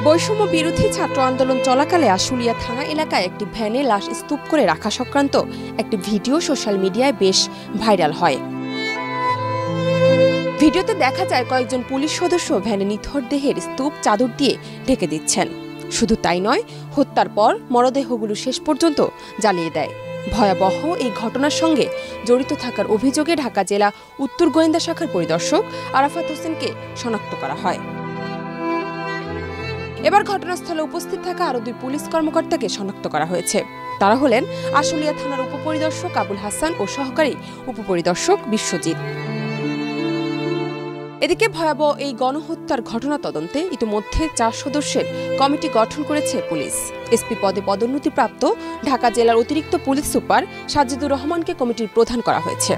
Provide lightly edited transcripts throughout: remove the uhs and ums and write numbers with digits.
বৈষম্য বিরোধী ছাত্র আন্দোলন চলাকালে আশুলিয়া থানা এলাকায় একটি ভ্যানে লাশ স্তূপ করে রাখা সংক্রান্ত একটি ভিডিও সোশ্যাল মিডিয়ায় বেশ ভাইরাল হয়। ভিডিওতে দেখা যায় কয়েকজন পুলিশ সদস্য ভ্যানে নিথর দেহের স্তূপ চাদর দিয়ে ঢেকে দিচ্ছেন। শুধু তাই নয়, হত্যার পর মরদেহগুলো শেষ পর্যন্ত জ্বালিয়ে দেয়। ভয়াবহ এই ঘটনার সঙ্গে জড়িত থাকার অভিযোগে ঢাকা জেলা উত্তর গোয়েন্দা শাখার পরিদর্শক আরাফাত হোসেনকে শনাক্ত করা হয়। এবার ঘটনাস্থলে উপস্থিত থাকা আরও 2 পুলিশ কর্মকর্তাকে শনাক্ত করা হয়েছে। তারা হলেন আশুলিয়া থানার উপপরিদর্শক আবুল হাসান ও সহকারী উপপরিদর্শক বিশ্বজিৎ। এদিকে ভয়াবহ এই গণহত্যার ঘটনা তদন্তে ইতিমধ্যে 4 সদস্যের কমিটি গঠন করেছে পুলিশ। এসপি পদে পদোন্নতিপ্রাপ্ত ঢাকা জেলার অতিরিক্ত পুলিশ সুপার সাজিদুর রহমানকে কমিটির প্রধান করা হয়েছে।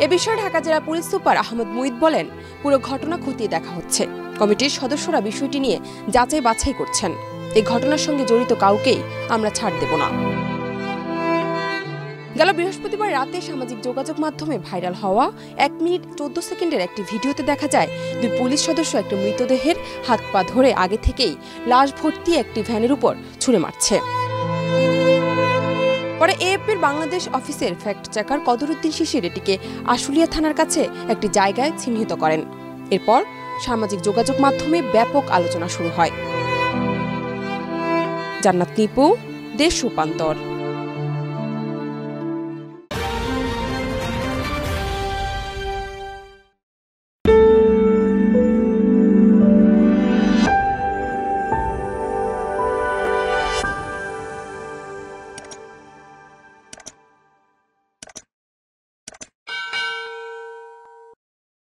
এ বিষয়ে ঢাকা জেলা পুলিশ সুপার আহমদ মুঈদ বলেন, পুরো ঘটনা খতিয়ে দেখা হচ্ছে। কমিটির সদস্যরা বিষয়টি নিয়ে যাচাই বাছাই করছেন। এই ঘটনার সঙ্গে জড়িত কাউকেই আমরা ছাড় দেব না। গেল বৃহস্পতিবার রাতে সামাজিক যোগাযোগ মাধ্যমে ভাইরাল হওয়া 1 মিনিট 14 সেকেন্ডের একটি ভিডিওতে দেখা যায় 2 পুলিশ সদস্য একটি মৃতদেহের হাত পা ধরে আগে থেকেই লাশ ভর্তি একটি ভ্যানের উপর ছুঁড়ে মারছে। পরে এএফপির বাংলাদেশ অফিসের ফ্যাক্ট চেকার কদরউদ্দিন শিশির এটিকে আশুলিয়া থানার কাছে একটি জায়গায় চিহ্নিত করেন। এরপর সামাজিক যোগাযোগ মাধ্যমে ব্যাপক আলোচনা শুরু হয়। জান্নাত নিপু, দেশ রূপান্তর।